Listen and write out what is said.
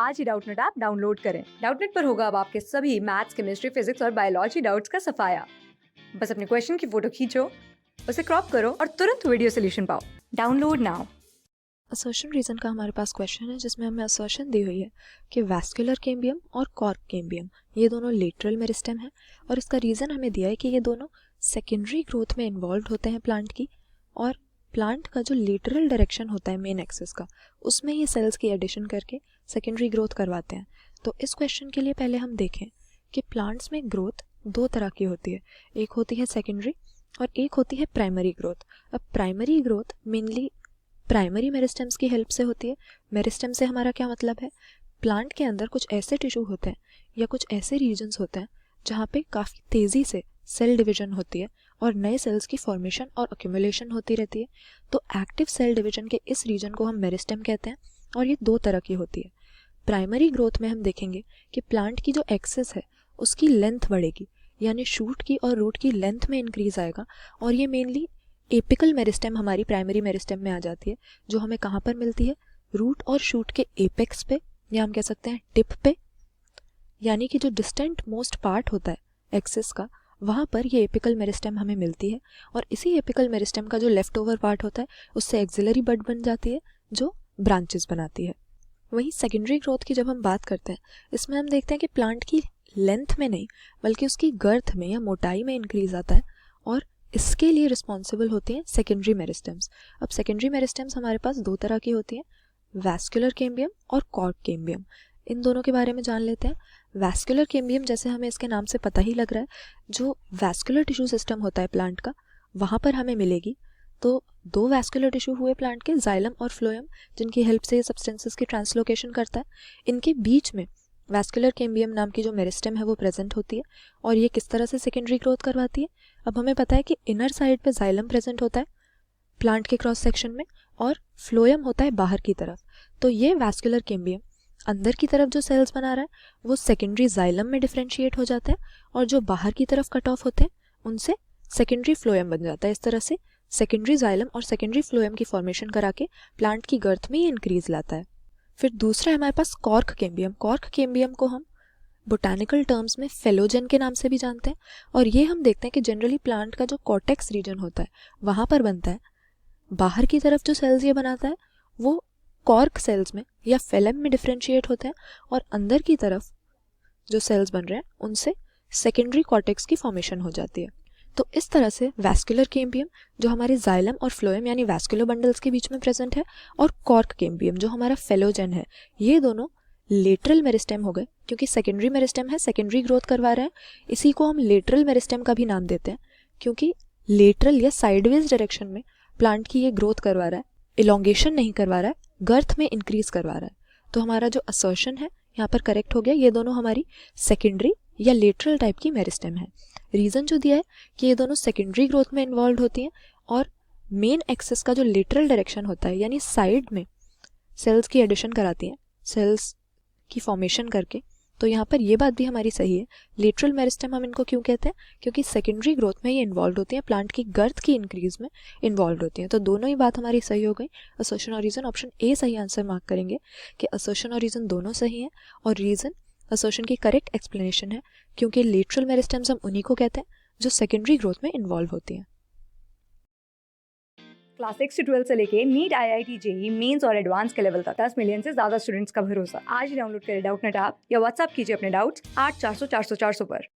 आज ही Doubtnut app download करें। Doubtnut पर होगा अब आपके सभी मैथ्स, केमिस्ट्री, फिजिक्स और बायोलॉजी डाउट्स का सफाया। बस अपने क्वेश्चन की फोटो खींचो, उसे क्रॉप करो और तुरंत वीडियो सोल्यूशन पाओ। Download now. असर्शन रीजन का हमारे पास क्वेश्चन है जिसमें हमें असर्शन दी हुई है कि वैस्कुलर कैम्बियम और कॉर्क कैम्बियम ये दोनों लेटरल मेरिस्टेम है और इसका रीज़न हमें दिया है कि ये दोनों सेकेंडरी ग्रोथ में इन्वॉल्व होते हैं प्लांट की, और प्लांट का जो लेटरल डायरेक्शन होता है मेन एक्सिस का, उसमें ये सेल्स की एडिशन करके सेकेंडरी ग्रोथ करवाते हैं। तो इस क्वेश्चन के लिए पहले हम देखें कि प्लांट्स में ग्रोथ दो तरह की होती है, एक होती है सेकेंडरी और एक होती है प्राइमरी ग्रोथ। अब primary growth mainly primary meristems की हेल्प से होती है। मेरिस्टेम से हमारा क्या मतलब है, प्लांट के अंदर कुछ ऐसे टिश्यू होते हैं या कुछ ऐसे रीजन्स होते हैं जहाँ पे काफ़ी तेज़ी से सेल डिवीजन होती है और नए सेल्स की फॉर्मेशन और अक्यूमुलेशन होती रहती है। तो एक्टिव सेल डिवीजन के इस रीजन को हम मेरिस्टेम कहते हैं और ये दो तरह की होती है। प्राइमरी ग्रोथ में हम देखेंगे कि प्लांट की जो एक्सिस है उसकी लेंथ बढ़ेगी, यानी शूट की और रूट की लेंथ में इंक्रीज आएगा, और ये मेनली एपिकल मेरिस्टेम हमारी प्राइमरी मेरिस्टेम में आ जाती है, जो हमें कहाँ पर मिलती है, रूट और शूट के एपेक्स पे, या हम कह सकते हैं टिप पे, यानी कि जो डिस्टेंट मोस्ट पार्ट होता है एक्सिस का, वहाँ पर ये एपिकल मेरिस्टेम हमें मिलती है। और इसी एपिकल मेरिस्टेम का जो लेफ्ट ओवर पार्ट होता है उससे एक्सिलरी बड बन जाती है जो ब्रांचेस बनाती है। वहीं सेकेंडरी ग्रोथ की जब हम बात करते हैं, इसमें हम देखते हैं कि प्लांट की लेंथ में नहीं बल्कि उसकी गर्थ में या मोटाई में इंक्रीज आता है, और इसके लिए रिस्पॉन्सिबल होती हैं सेकेंडरी मेरिस्टेम्स। अब सेकेंडरी मेरिस्टेम्स हमारे पास दो तरह की होती हैं, वैस्कुलर कैम्बियम और कॉर्क कैम्बियम। इन दोनों के बारे में जान लेते हैं। वैस्कुलर कैम्बियम, जैसे हमें इसके नाम से पता ही लग रहा है, जो वैस्कुलर टिश्यू सिस्टम होता है प्लांट का, वहाँ पर हमें मिलेगी। तो दो वैस्कुलर टिश्यू हुए प्लांट के, जाइलम और फ्लोएम, जिनकी हेल्प से ये सब्सटेंसेस की ट्रांसलोकेशन करता है। इनके बीच में वैस्कुलर कैम्बियम नाम की जो मेरिस्टेम है वो प्रेजेंट होती है, और ये किस तरह से सेकेंडरी ग्रोथ करवाती है। अब हमें पता है कि इनर साइड पे जाइलम प्रेजेंट होता है प्लांट के क्रॉस सेक्शन में, और फ्लोएम होता है बाहर की तरफ। तो ये वैस्कुलर कैम्बियम अंदर की तरफ जो सेल्स बना रहा है वो सेकेंडरी जाइलम में डिफ्रेंशिएट हो जाता है, और जो बाहर की तरफ कट ऑफ होते हैं उनसे सेकेंडरी फ्लोएम बन जाता है। इस तरह से सेकेंडरी जाइलम और सेकेंडरी फ्लोएम की फॉर्मेशन करा के प्लांट की गर्थ में ये इंक्रीज लाता है। फिर दूसरा है हमारे पास कॉर्क कैम्बियम। कॉर्क कैम्बियम को हम बोटानिकल टर्म्स में फेलोजेन के नाम से भी जानते हैं, और ये हम देखते हैं कि जनरली प्लांट का जो कॉर्टेक्स रीजन होता है वहाँ पर बनता है। बाहर की तरफ जो सेल्स ये बनाता है वो कॉर्क सेल्स में या फेलम में डिफ्रेंशिएट होते हैं, और अंदर की तरफ जो सेल्स बन रहे हैं उनसे सेकेंडरी कॉर्टेक्स की फॉर्मेशन हो जाती है। तो इस तरह से वैस्कुलर कैम्बियम जो हमारे जाइलम और फ्लोएम यानी वैस्कुलर बंडल्स के बीच में प्रेजेंट है, और कॉर्क कैम्बियम जो हमारा फेलोजेन है, ये दोनों लेटरल मेरिस्टेम हो गए, क्योंकि सेकेंडरी मेरिस्टेम है, सेकेंडरी ग्रोथ करवा रहे हैं। इसी को हम लेटरल मेरिस्टेम का भी नाम देते हैं, क्योंकि लेटरल या साइडवेज डायरेक्शन में प्लांट की ये ग्रोथ करवा रहा है, इलोंगेशन नहीं करवा रहा है, गर्थ में इंक्रीज करवा रहा है। तो हमारा जो असर्शन है यहाँ पर करेक्ट हो गया, ये दोनों हमारी सेकेंडरी या लेटरल टाइप की मेरिस्टेम है। रीज़न जो दिया है कि ये दोनों सेकेंडरी ग्रोथ में इन्वॉल्व होती हैं, और मेन एक्सिस का जो लेटरल डायरेक्शन होता है यानी साइड में सेल्स की एडिशन कराती हैं, सेल्स की फॉर्मेशन करके। तो यहाँ पर ये बात भी हमारी सही है। लेटरल मेरिस्टेम हम इनको क्यों कहते हैं, क्योंकि सेकेंडरी ग्रोथ में ये इन्वॉल्व होती हैं, प्लांट की गर्थ की इंक्रीज में इन्वॉल्व होती हैं। तो दोनों ही बात हमारी सही हो गई। असर्शन और रीज़न, ऑप्शन ए सही आंसर मार्क करेंगे कि असर्शन और रीज़न दोनों सही हैं, और रीज़न असर्शन की करेक्ट एक्सप्लेनेशन है, क्योंकि लेटरल मेरिस्टेम्स हम उन्हीं को कहते हैं जो सेकेंडरी ग्रोथ में इन्वॉल्व होती हैं। क्लास 6 से 12 से लेके नीट, IIT, जेई मेंस और एडवांस के लेवल तक 10 मिलियन से ज्यादा स्टूडेंट्स का भरोसा। आज ही डाउनलोड करें डाउटनेट ऐप या व्हाट्सएप कीजिए अपने डाउट्स 8400 400 400 पर।